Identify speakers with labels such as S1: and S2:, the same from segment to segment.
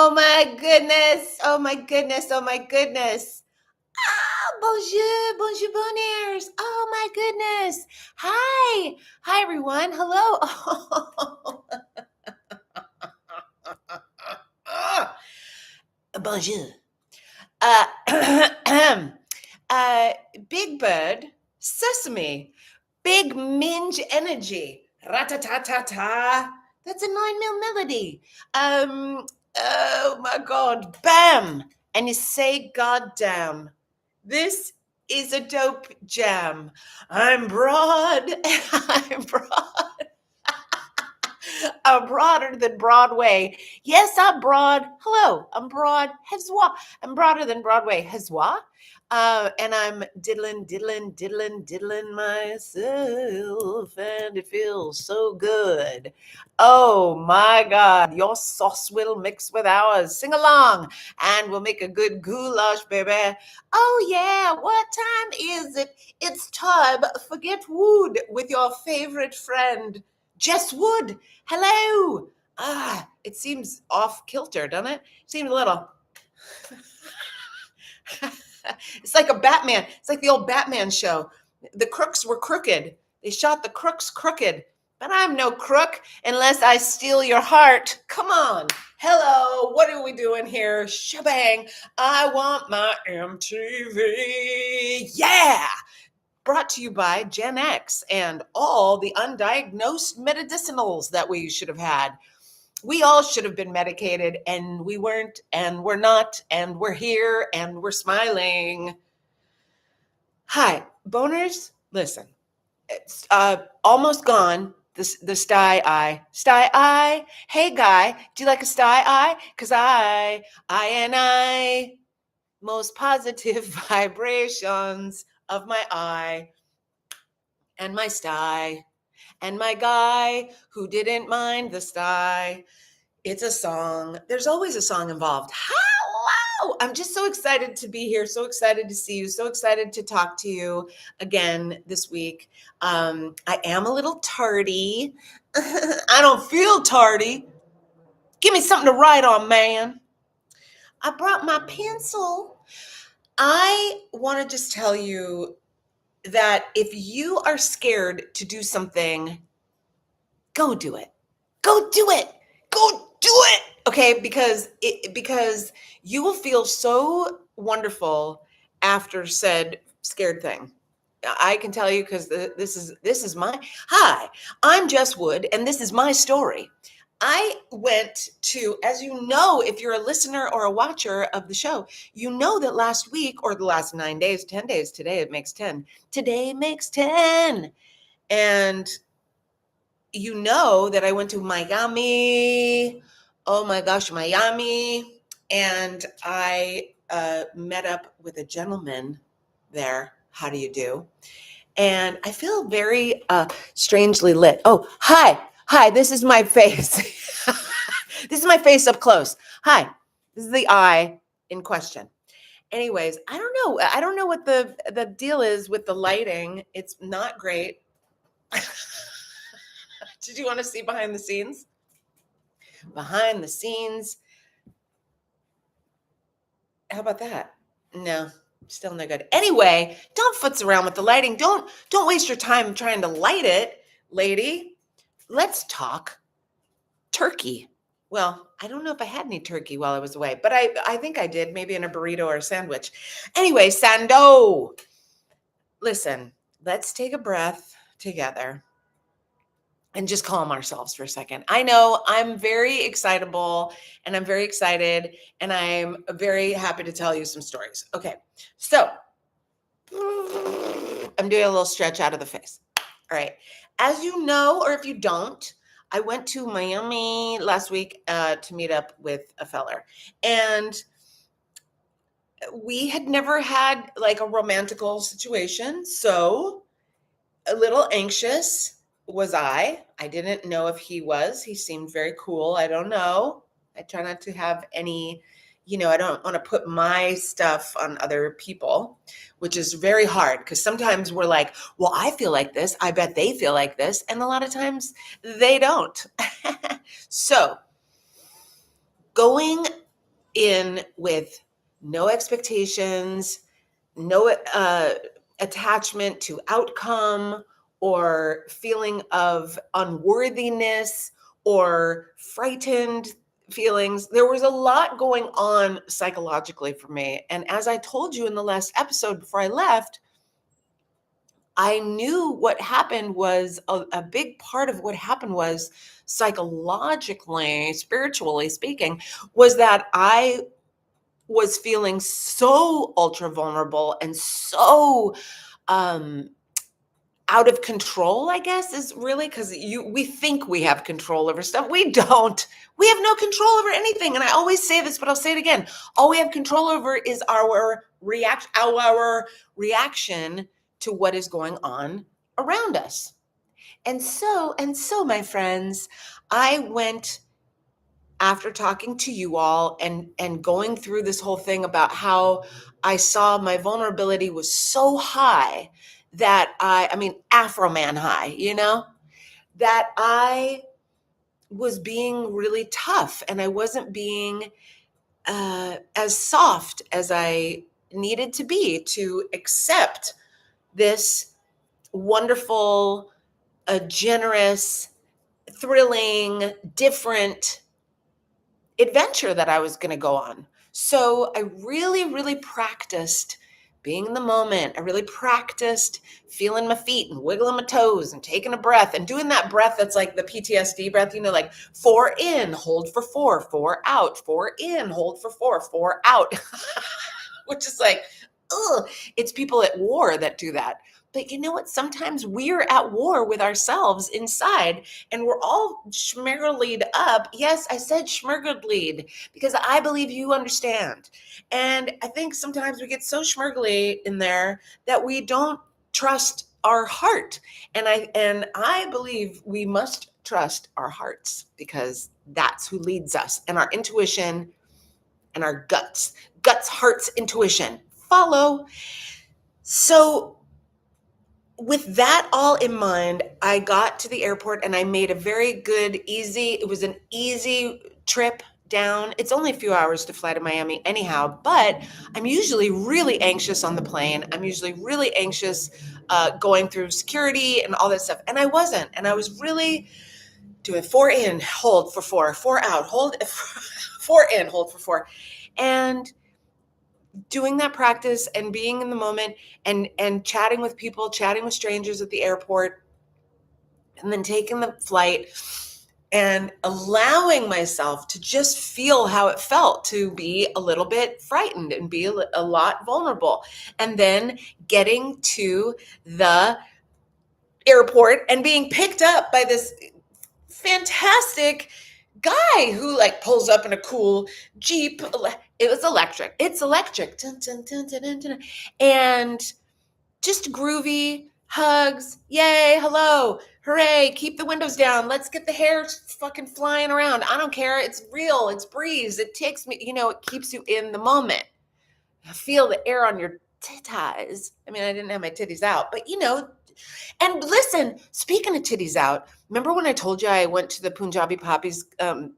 S1: Oh my goodness. Oh my goodness. Oh my goodness. Bonjour, bonjour boners. Oh my goodness. Hi. Hi everyone. Hello. Bonjour. Uh, uh, Big Bird, Sesame, Big Minge Energy, Ratatatata. That's a 9 mil melody. Oh my God, Bam! And you say, goddamn, this is a dope jam. I'm broad, I'm broad. I'm broader than Broadway. Yes, I'm broad. Hello, I'm broad. Hezwa. I'm broader than Broadway. Hezwa. And I'm diddling myself, and it feels so good. Oh my God, your sauce will mix with ours. Sing along, and we'll make a good goulash, baby. Oh yeah, what time is it? It's time for Get Wood with your favorite friend, Jess Wood. Hello. It seems off kilter, doesn't it? Seems a little. It's like a Batman. It's like the old Batman show. The crooks were crooked. They shot the crooks crooked. But I'm no crook unless I steal your heart. Come on. Hello. What are we doing here? Shebang. I want my MTV. Yeah. Brought to you by Gen X and all the undiagnosed medicinals that we should have had. We all should have been medicated, and we weren't, and we're not, and we're here, and we're smiling. Hi, boners. Listen, it's almost gone. The sty eye. Hey, guy, do you like a sty eye? Because I, most positive vibrations of my eye and my sty and my guy who didn't mind the sty. It's a song. There's always a song involved. Hello! I'm just so excited to be here, so excited to see you, so excited to talk to you again this week. I am a little tardy. I don't feel tardy. Give me something to write on, man. I brought my pencil. I want to just tell you that if you are scared to do something, go do it. Go do it. Go do it. Okay, because you will feel so wonderful after said scared thing. I can tell you because this is my hi. I'm Jess Wood, and this is my story. I went to, as you know, if you're a listener or a watcher of the show, you know that last week or the last 9 days, 10 days, today it makes 10. Today makes 10. And you know that I went to Miami. Oh my gosh, Miami. And I met up with a gentleman there. How do you do? And I feel very strangely lit. Oh, hi. Hi, this is my face. This is my face up close. Hi, this is the eye in question. Anyways, I don't know. I don't know what the deal is with the lighting. It's not great. Did you want to see behind the scenes? Behind the scenes. How about that? No, still no good. Anyway, don't futz around with the lighting. Don't waste your time trying to light it, lady. Let's talk turkey. Well, I don't know if I had any turkey while I was away, but I think I did, maybe in a burrito or a sandwich. Anyway, Sando. Listen, let's take a breath together and just calm ourselves for a second. I know I'm very excitable and I'm very excited and I'm very happy to tell you some stories. Okay, so I'm doing a little stretch out of the face. All right. As you know, or if you don't, I went to Miami last week to meet up with a feller. And we had never had like a romantical situation. So a little anxious was I. I didn't know if he was. He seemed very cool. I don't know. I try not to have any, I don't want to put my stuff on other people, which is very hard because sometimes we're like, well, I feel like this. I bet they feel like this. And a lot of times they don't. So going in with no expectations, no attachment to outcome or feeling of unworthiness or frightened feelings. There was a lot going on psychologically for me. And as I told you in the last episode before I left, I knew what happened was a big part of what happened was psychologically, spiritually speaking, was that I was feeling so ultra vulnerable and so um out of control, I guess, is really because we think we have control over stuff. We don't. We have no control over anything. And I always say this, but I'll say it again. All we have control over is our reaction to what is going on around us. And so, my friends, I went after talking to you all and going through this whole thing about how I saw my vulnerability was so high that I mean Afro man high, that I was being really tough and I wasn't being as soft as I needed to be to accept this wonderful, generous, thrilling, different adventure that I was going to go on. So I really, really practiced being in the moment. I really practiced feeling my feet and wiggling my toes and taking a breath and doing that breath that's like the PTSD breath, like 4 in, hold for 4, 4 out, 4 in, hold for 4, 4 out, which is like, ugh, it's people at war that do that. But you know what? Sometimes we're at war with ourselves inside and we're all schmiggled up. Yes, I said schmiggled because I believe you understand. And I think sometimes we get so schmirgly in there that we don't trust our heart. And I believe we must trust our hearts because that's who leads us, and our intuition and our guts, hearts, intuition. Follow. So with that all in mind, I got to the airport and I made a very good, it was an easy trip down. It's only a few hours to fly to Miami anyhow, but I'm usually really anxious on the plane. I'm usually really anxious going through security and all that stuff. And I wasn't. And I was really doing 4 in, hold for 4, 4 out, hold 4 in, hold for 4. And doing that practice and being in the moment and chatting with people, chatting with strangers at the airport, and then taking the flight and allowing myself to just feel how it felt to be a little bit frightened and be a lot vulnerable. And then getting to the airport and being picked up by this fantastic guy who like pulls up in a cool Jeep. It was electric. It's electric. Dun, dun, dun, dun, dun, dun. And just groovy hugs. Yay. Hello. Hooray. Keep the windows down. Let's get the hair fucking flying around. I don't care. It's real. It's breeze. It takes me, it keeps you in the moment. Feel the air on your titties. I mean, I didn't have my titties out, but and listen, speaking of titties out, remember when I told you I went to the Punjabi Papi's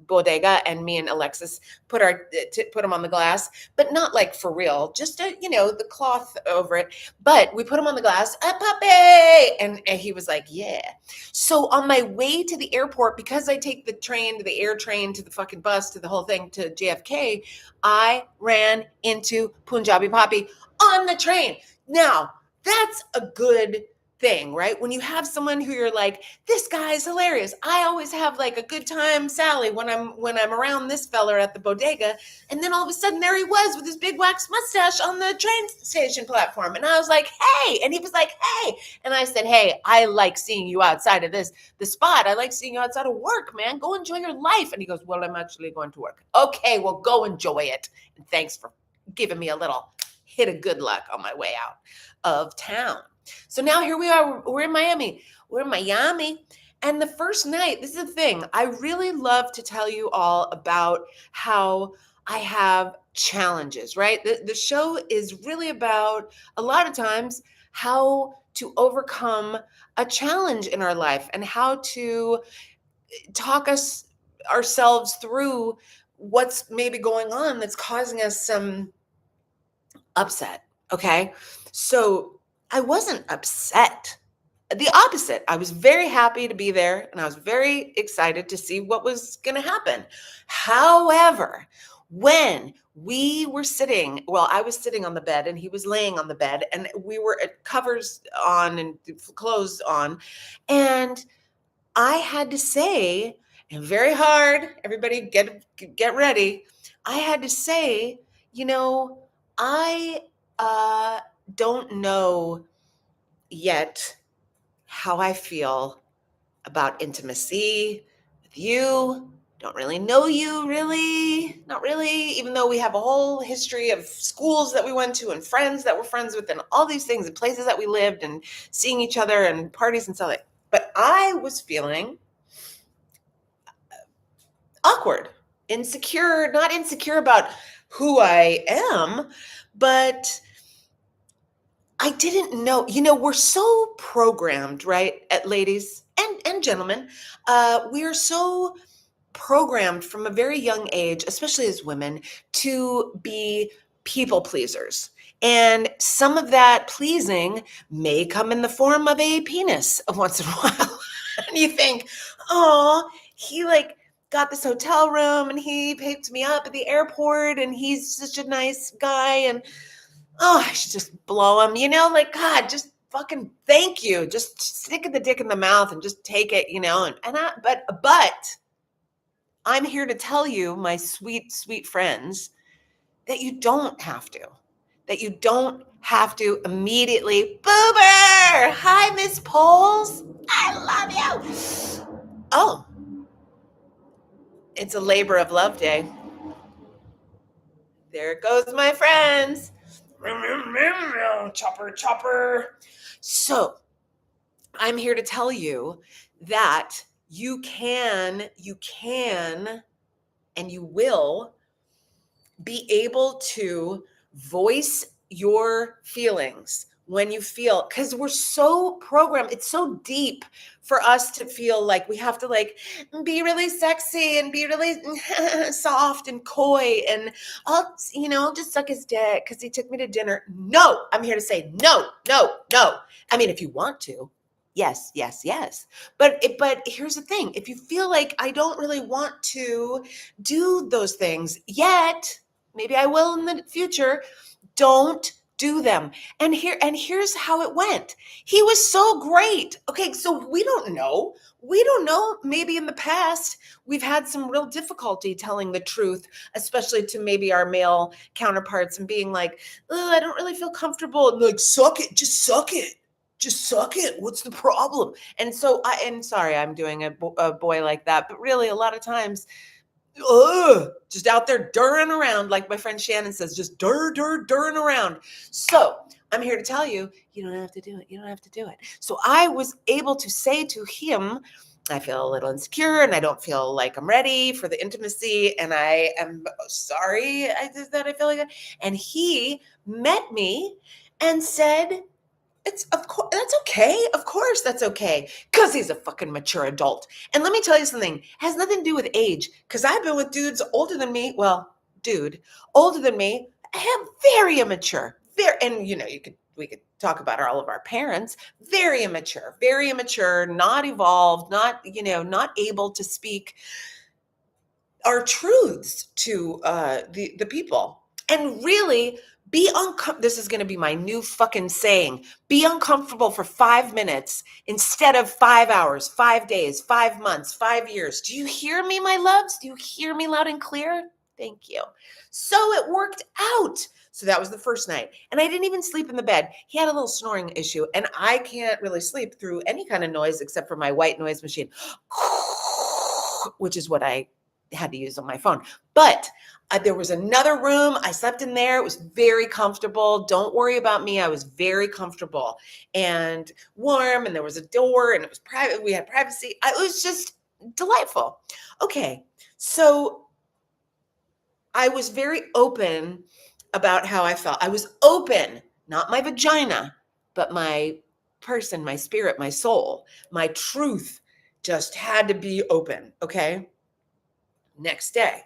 S1: bodega and me and Alexis put them on the glass, but not like for real, just the cloth over it. But we put them on the glass, puppy, and he was like, yeah. So on my way to the airport, because I take the air train to the fucking bus to the whole thing to JFK, I ran into Punjabi Papi on the train. Now that's a good thing, right? When you have someone who you're like, this guy's hilarious. I always have like a good time, Sally, when I'm around this fella at the bodega. And then all of a sudden there he was with his big wax mustache on the train station platform. And I was like, hey, and he was like, hey. And I said, hey, I like seeing you outside of the spot. I like seeing you outside of work, man. Go enjoy your life. And he goes, well, I'm actually going to work. Okay, well, go enjoy it. And thanks for giving me a little hit of good luck on my way out of town. So now here we are, we're in Miami. And the first night, this is the thing, I really love to tell you all about how I have challenges, right? The show is really about, a lot of times, how to overcome a challenge in our life and how to talk ourselves through what's maybe going on that's causing us some upset. Okay. So I wasn't upset. The opposite. I was very happy to be there and I was very excited to see what was going to happen. However, when we were sitting, well, I was sitting on the bed and he was laying on the bed and we were at covers on and clothes on. And I had to say, and very hard, everybody get ready. I had to say, you know, I don't know yet how I feel about intimacy with you. Don't really know you, really. Not really, even though we have a whole history of schools that we went to and friends that we're friends with and all these things and places that we lived and seeing each other and parties and stuff like that. But I was feeling awkward, insecure, not insecure about who I am, but I didn't know, we're so programmed, right, at ladies and gentlemen, we are so programmed from a very young age, especially as women, to be people pleasers. And some of that pleasing may come in the form of a penis once in a while. And you think, oh, he like got this hotel room and he picked me up at the airport and he's such a nice guy and oh, I should just blow him, like God, just fucking thank you. Just stick the dick in the mouth and just take it, but I'm here to tell you, my sweet, sweet friends, that you don't have to. That you don't have to immediately, Boober! Hi, Miss Poles. I love you. Oh, it's a labor of love day. There goes my friends. Chopper, chopper. So I'm here to tell you that you can, and you will be able to voice your feelings when you feel, because we're so programmed, it's so deep for us to feel like we have to like be really sexy and be really soft and coy and I'll just suck his dick because he took me to dinner. No, I'm here to say no, no, no. I mean, if you want to, yes, yes, yes. But here's the thing: if you feel like I don't really want to do those things yet, maybe I will in the future, don't do them. And here's how it went. He was so great. Okay, so we don't know. Maybe in the past we've had some real difficulty telling the truth, especially to maybe our male counterparts and being like, oh, I don't really feel comfortable. And like, suck it, just suck it. Just suck it. What's the problem? And so sorry, I'm doing a boy like that, but really a lot of times just out there durring around, like my friend Shannon says, just durring around. So I'm here to tell you, you don't have to do it. You don't have to do it. So I was able to say to him, I feel a little insecure and I don't feel like I'm ready for the intimacy. And I am sorry I did that. I feel like that. And he met me and said, it's of course that's okay. Of course that's okay. Because he's a fucking mature adult. And let me tell you something, it has nothing to do with age. Because I've been with dudes older than me. Well, older than me. I am very immature. And we could talk about all of our parents. Very immature, not evolved, not able to speak our truths to the people. And really be uncomfortable. This is going to be my new fucking saying. Be uncomfortable for 5 minutes instead of 5 hours, 5 days, 5 months, 5 years. Do you hear me, my loves? Do you hear me loud and clear? Thank you. So it worked out. So that was the first night. And I didn't even sleep in the bed. He had a little snoring issue and I can't really sleep through any kind of noise except for my white noise machine, which is what I had to use on my phone. But there was another room. I slept in there. It was very comfortable. Don't worry about me. I was very comfortable and warm. And there was a door and it was private. We had privacy. It was just delightful. Okay. So I was very open about how I felt. I was open, not my vagina, but my person, my spirit, my soul, my truth just had to be open. Okay. Next day,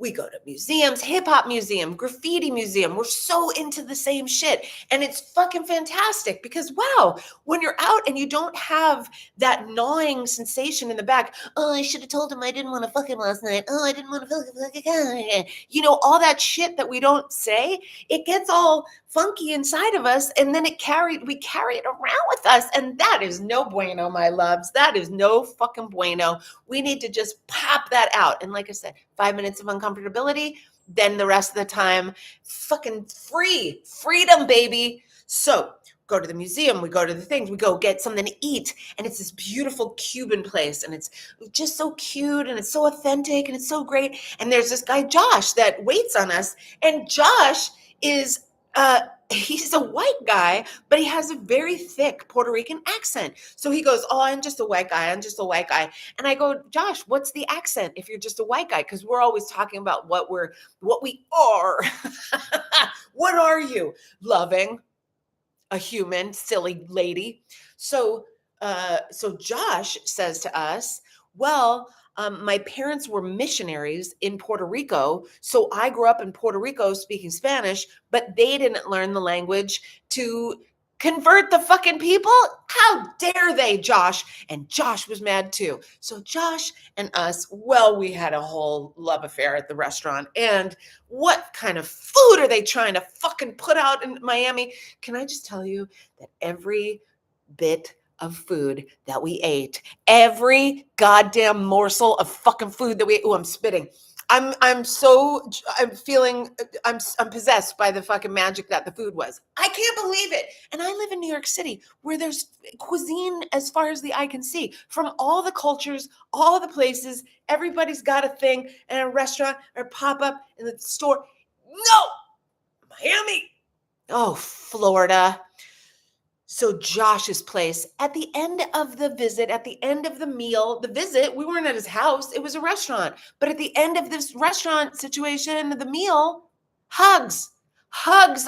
S1: We go to museums, hip hop museum, graffiti museum. We're so into the same shit. And it's fucking fantastic because, wow, when you're out and you don't have that gnawing sensation in the back, oh, I should have told him I didn't want to fuck him last night. Oh, I didn't want to fuck him. You know, all that shit that we don't say, it gets all funky inside of us. And then we carry it around with us. And that is no bueno, my loves. That is no fucking bueno. We need to just pop that out. And like I said, 5 minutes of uncomfortability, then the rest of the time, fucking freedom, baby. So go to the museum, we go to the things, we go get something to eat. And it's this beautiful Cuban place. And it's just so cute and it's so authentic and it's so great. And there's this guy, Josh, that waits on us. And Josh is, he's a white guy, but he has a very thick Puerto Rican accent. So he goes, oh, I'm just a white guy. I'm just a white guy. And I go, Josh, what's the accent if you're just a white guy? Because we're always talking about what we are. What are you? Loving, a human, silly lady. So Josh says to us, well, my parents were missionaries in Puerto Rico. So I grew up in Puerto Rico speaking Spanish, but they didn't learn the language to convert the fucking people. How dare they, Josh? And Josh was mad too. So Josh and us, well, we had a whole love affair at the restaurant. And what kind of food are they trying to fucking put out in Miami? Can I just tell you that every bit of food that we ate, every goddamn morsel of fucking food that we ate. Oh, I'm spitting. I'm possessed by the fucking magic that the food was. I can't believe it. And I live in New York City where there's cuisine as far as the eye can see from all the cultures, all the places. Everybody's got a thing and a restaurant or pop up in the store. No, Miami. Oh, Florida. So Josh's place, at the end of the visit, at the end of the meal, the visit, we weren't at his house, it was a restaurant. But at the end of this restaurant situation, the meal, hugs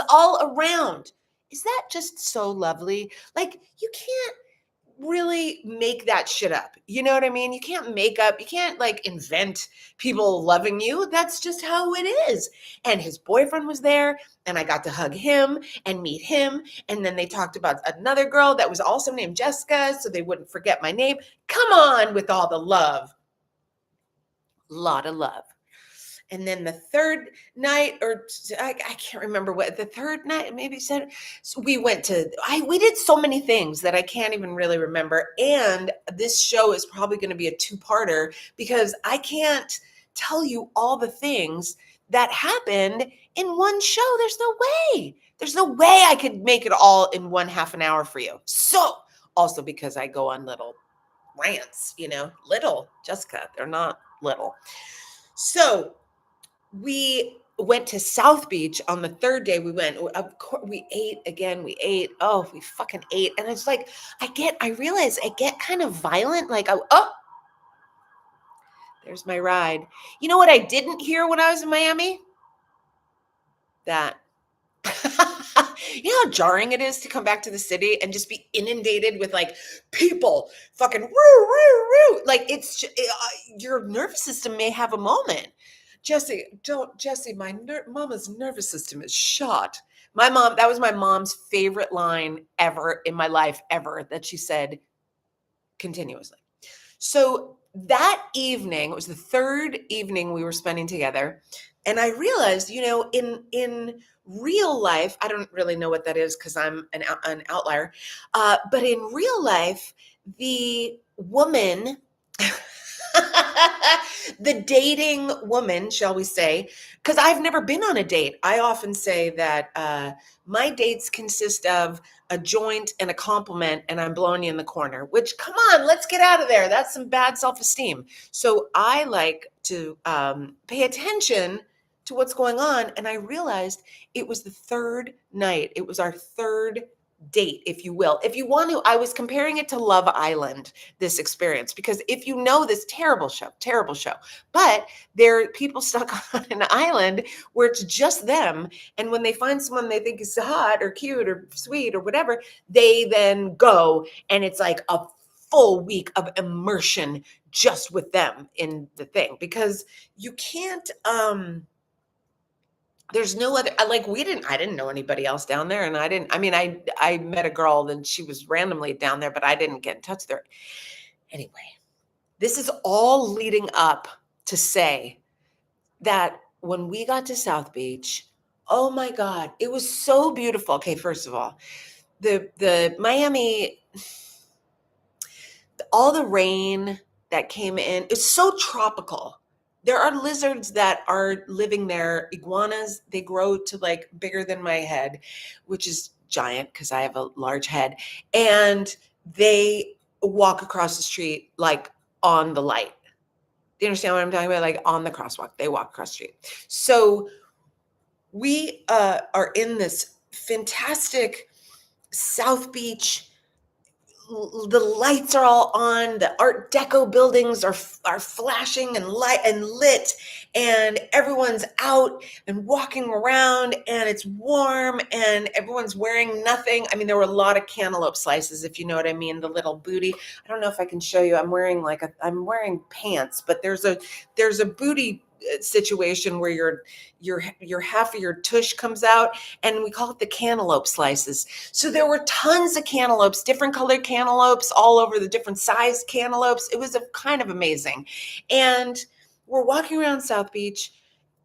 S1: all around. Is that just so lovely? Like, you can't really make that shit up. You know what I mean? You can't like invent people loving you. That's just how it is. And his boyfriend was there and I got to hug him and meet him. And then they talked about another girl that was also named Jessica, so they wouldn't forget my name. Come on with all the love. Lot of love. And then the third night, or I can't remember what the third night, maybe said, so we did so many things that I can't even really remember. And this show is probably going to be a two-parter because I can't tell you all the things that happened in one show. There's no way I could make it all in one half an hour for you. So also because I go on little rants, little Jessica, they're not little. So we went to South Beach on the third day. We went, of course, we ate again. Oh, we fucking ate. And it's like, I realize I get kind of violent. Like, oh, there's my ride. You know what I didn't hear when I was in Miami? That. You know how jarring it is to come back to the city and just be inundated with like people fucking woo, woo, woo. Like your nervous system may have a moment. Jesse, my mama's nervous system is shot. That was my mom's favorite line ever in my life, ever, that she said continuously. So that evening, it was the third evening we were spending together. And I realized, in real life, I don't really know what that is because I'm an outlier. But in real life, the woman, the dating woman, shall we say, because I've never been on a date. I often say that my dates consist of a joint and a compliment, and I'm blowing you in the corner, which, come on, let's get out of there. That's some bad self-esteem. So I like to pay attention to what's going on. And I realized it was the third night. It was our third date, if you will. If you want to, I was comparing it to Love Island, this experience, because if you know this terrible show, but there are people stuck on an island where it's just them. And when they find someone they think is hot or cute or sweet or whatever, they then go and it's like a full week of immersion just with them in the thing, because you can't, there's no other, like I didn't know anybody else down there. And I met a girl and she was randomly down there, but I didn't get in touch with her. Anyway, this is all leading up to say that when we got to South Beach, oh my God, it was so beautiful. Okay, first of all, the Miami, all the rain that came in, it's so tropical. There are lizards that are living there, iguanas. They grow to like bigger than my head, which is giant because I have a large head. And they walk across the street like on the light. Do you understand what I'm talking about? Like on the crosswalk, they walk across the street. So we are in this fantastic South Beach. The lights are all on. The Art Deco buildings are flashing and light and lit, and everyone's out and walking around, and it's warm, and everyone's wearing nothing. I mean, there were a lot of cantaloupe slices, if you know what I mean. The little booty. I don't know if I can show you. I'm wearing pants, but there's a booty situation where your half of your tush comes out, and we call it the cantaloupe slices. So there were tons of cantaloupes, different colored cantaloupes, all over, the different sized cantaloupes. It was kind of amazing. And we're walking around South Beach.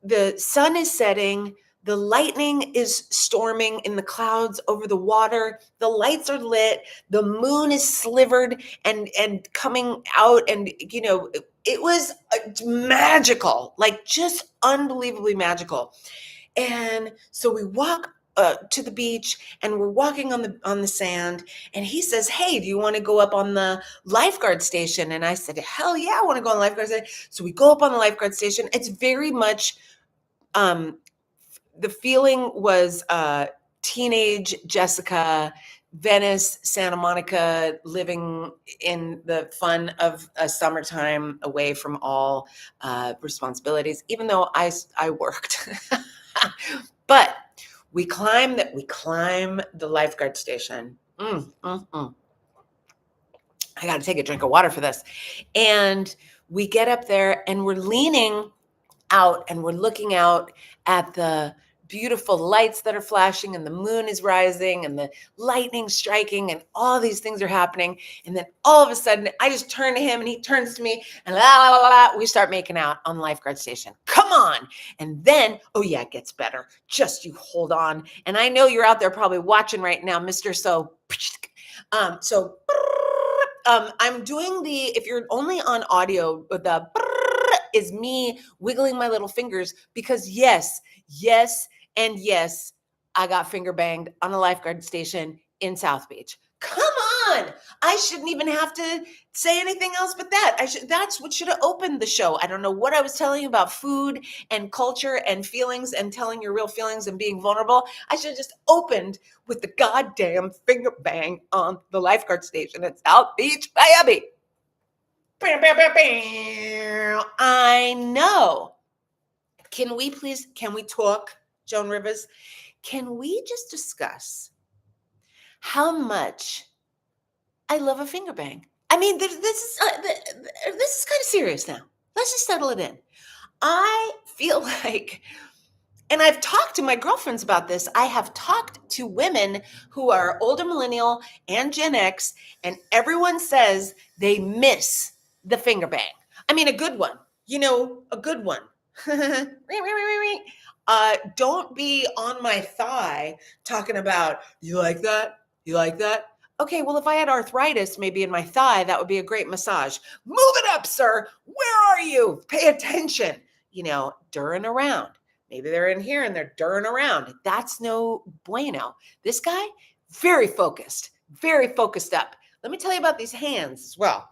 S1: The sun is setting. The lightning is storming in the clouds over the water. The lights are lit. The moon is slivered and coming out. And, it was magical, like just unbelievably magical. And so we walk to the beach, and we're walking on the sand. And he says, "Hey, do you want to go up on the lifeguard station?" And I said, "Hell yeah, I want to go on the lifeguard station." So we go up on the lifeguard station. It's very much, the feeling was teenage Jessica, Venice, Santa Monica, living in the fun of a summertime away from all responsibilities, even though I worked. But we climb the lifeguard station. I got to take a drink of water for this. And we get up there, and we're leaning out, and we're looking out at the beautiful lights that are flashing, and the moon is rising, and the lightning striking, and all these things are happening. And then all of a sudden, I just turn to him, and he turns to me, and we start making out on the lifeguard station. Come on. And then, oh yeah, it gets better. Just you hold on. And I know you're out there probably watching right now, Mr. I'm doing if you're only on audio, the is me wiggling my little fingers, because yes, and yes, I got finger banged on a lifeguard station in South Beach. Come on. I shouldn't even have to say anything else but that. That's what should have opened the show. I don't know what I was telling you about food and culture and feelings and telling your real feelings and being vulnerable. I should have just opened with the goddamn finger bang on the lifeguard station at South Beach, Miami. I know. Can we talk, Joan Rivers? Can we just discuss how much I love a finger bang? I mean, this is kind of serious now. Let's just settle it in. I feel like, and I've talked to my girlfriends about this. I have talked to women who are older millennial and Gen X, and everyone says they miss the finger bang. I mean, a good one, a good one. Don't be on my thigh talking about, you like that? You like that? Okay, well, if I had arthritis maybe in my thigh, that would be a great massage. Move it up, sir. Where are you? Pay attention. Durring around. Maybe they're in here and they're durring around. That's no bueno. This guy, very focused up. Let me tell you about these hands as well.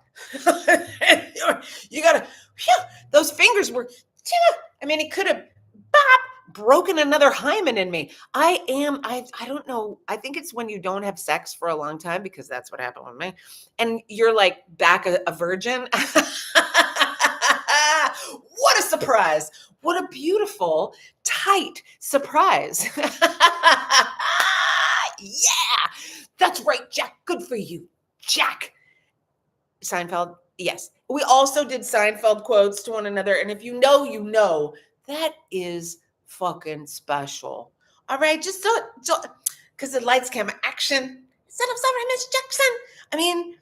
S1: You gotta, those fingers were, he could have broken another hymen in me. I don't know. I think it's when you don't have sex for a long time, because that's what happened with me. And you're like back a virgin. What a surprise. What a beautiful, tight surprise. Yeah, that's right, Jack. Good for you, Jack. Seinfeld, yes. We also did Seinfeld quotes to one another. And if you know, that is fucking special. All right, just don't, because the lights, camera, action. Instead of sorry, Miss Jackson. I mean,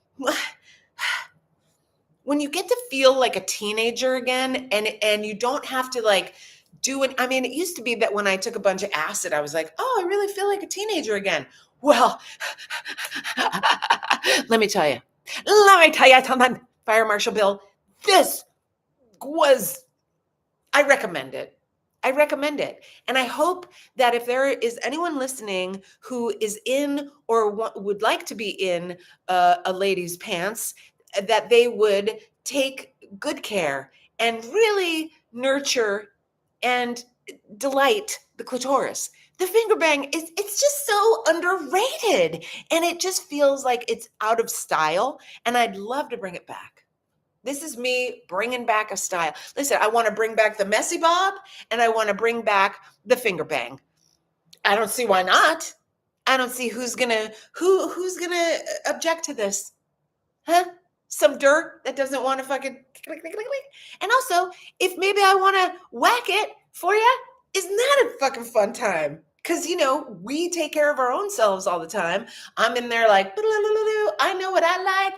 S1: when you get to feel like a teenager again, and you don't have to like do it. I mean, it used to be that when I took a bunch of acid, I was like, oh, I really feel like a teenager again. Well, let me tell you something, Fire Marshal Bill. This was, I recommend it. I recommend it. And I hope that if there is anyone listening who is in or would like to be in a lady's pants, that they would take good care and really nurture and delight the clitoris. The finger bang it's just so underrated, and it just feels like it's out of style, and I'd love to bring it back. This is me bringing back a style. Listen, I want to bring back the messy bob, and I want to bring back the finger bang. I don't see why not. I don't see who's gonna object to this. Huh? Some dirt that doesn't want to fucking click, click, click, click. And also, if maybe I want to whack it for you, isn't that a fucking fun time? Because, we take care of our own selves all the time. I'm in there like, I know what I like,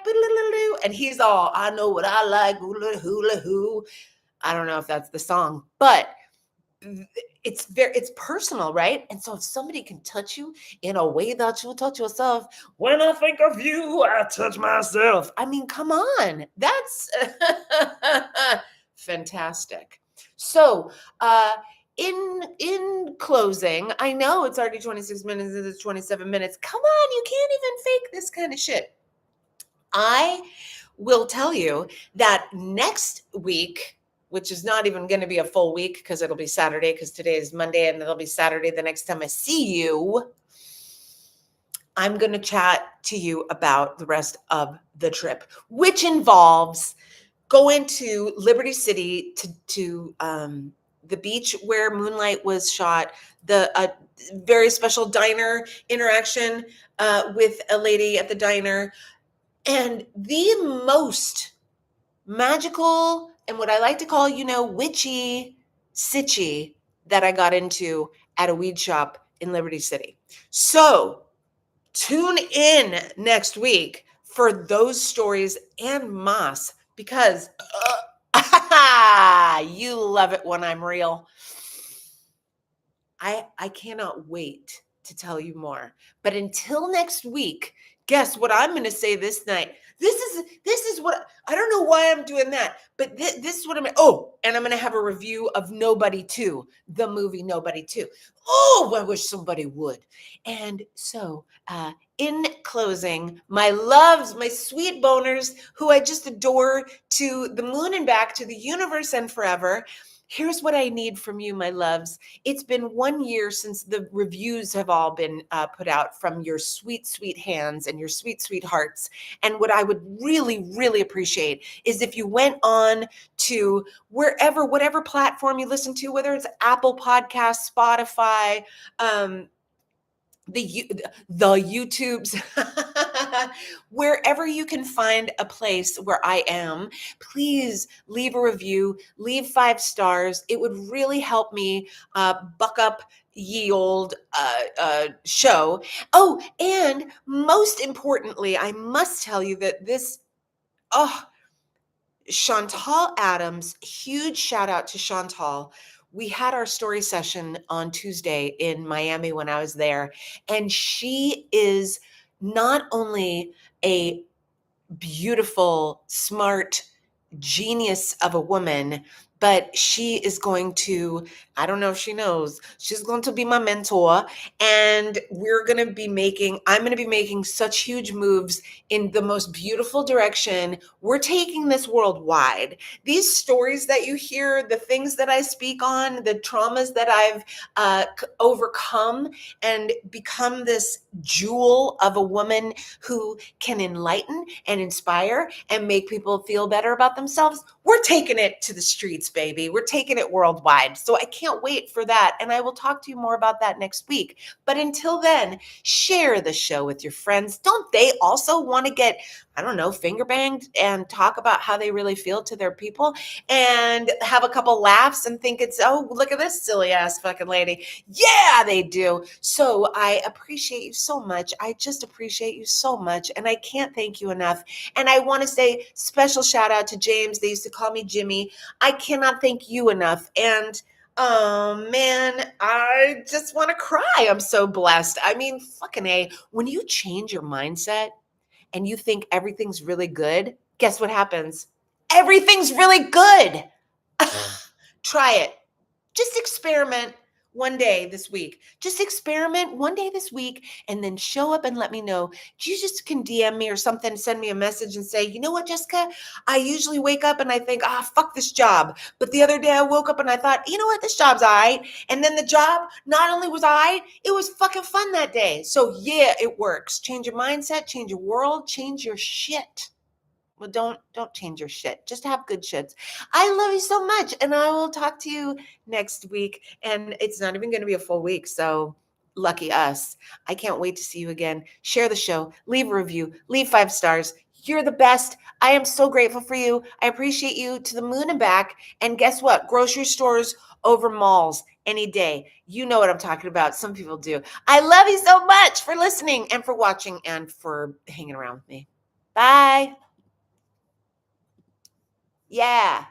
S1: and he's all, I know what I like, hula hula hoo. I don't know if that's the song, but it's personal, right? And so if somebody can touch you in a way that you touch yourself, when I think of you, I touch myself. I mean, come on, that's fantastic. So, in closing, I know it's already 26 minutes, it's 27 minutes. Come on, you can't even fake this kind of shit. I will tell you that next week, which is not even going to be a full week because it'll be Saturday, because today is Monday and it'll be Saturday the next time I see you, I'm going to chat to you about the rest of the trip, which involves going to Liberty City to the beach where Moonlight was shot, the very special diner interaction with a lady at the diner, and the most magical and what I like to call, witchy sitchy that I got into at a weed shop in Liberty City. So tune in next week for those stories and mas, because you love it when I'm real. I cannot wait to tell you more. But until next week, guess what I'm going to say this night? This is what, I don't know why I'm doing that, but this is what and I'm going to have a review of Nobody 2, the movie Nobody 2. Oh, I wish somebody would. And so, in closing, my loves, my sweet boners, who I just adore to the moon and back, to the universe and forever, here's what I need from you, my loves. It's been 1 year since the reviews have all been put out from your sweet, sweet hands and your sweet, sweet hearts. And what I would really, really appreciate is if you went on to whatever platform you listen to, whether it's Apple Podcasts, Spotify, the YouTubes, wherever you can find a place where I am, please leave a review, leave 5 stars. It would really help me buck up ye old show. Oh, and most importantly, I must tell you that Chantal Adams, huge shout out to Chantal. We had our story session on Tuesday in Miami when I was there, and she is not only a beautiful, smart genius of a woman, but she is going to, I don't know if she knows, she's going to be my mentor, and I'm going to be making such huge moves in the most beautiful direction. We're taking this worldwide. These stories that you hear, the things that I speak on, the traumas that I've overcome and become this jewel of a woman who can enlighten and inspire and make people feel better about themselves. We're taking it to the streets, baby. We're taking it worldwide. So I can't wait for that. And I will talk to you more about that next week. But until then, share the show with your friends. Don't they also want to get, I don't know, finger banged and talk about how they really feel to their people and have a couple laughs and think it's, oh, look at this silly ass fucking lady. Yeah, they do. So I appreciate you so much. I just appreciate you so much. And I can't thank you enough. And I want to say special shout out to James. They used to call me Jimmy. I cannot thank you enough. And oh man, I just want to cry. I'm so blessed. I mean, fucking A, when you change your mindset and you think everything's really good, guess what happens? Everything's really good. Try it. Just experiment one day this week. Just experiment one day this week and then show up and let me know. You just can DM me or something, send me a message and say, you know what, Jessica? I usually wake up and I think, fuck this job. But the other day I woke up and I thought, you know what, this job's all right. And then the job not only was all right, it was fucking fun that day. So yeah, it works. Change your mindset, change your world, change your shit. Well, don't change your shit. Just have good shits. I love you so much, and I will talk to you next week. And it's not even going to be a full week, so lucky us. I can't wait to see you again. Share the show, leave a review, leave 5 stars. You're the best. I am so grateful for you. I appreciate you to the moon and back. And guess what? Grocery stores over malls any day. You know what I'm talking about. Some people do. I love you so much for listening and for watching and for hanging around with me. Bye. Yeah.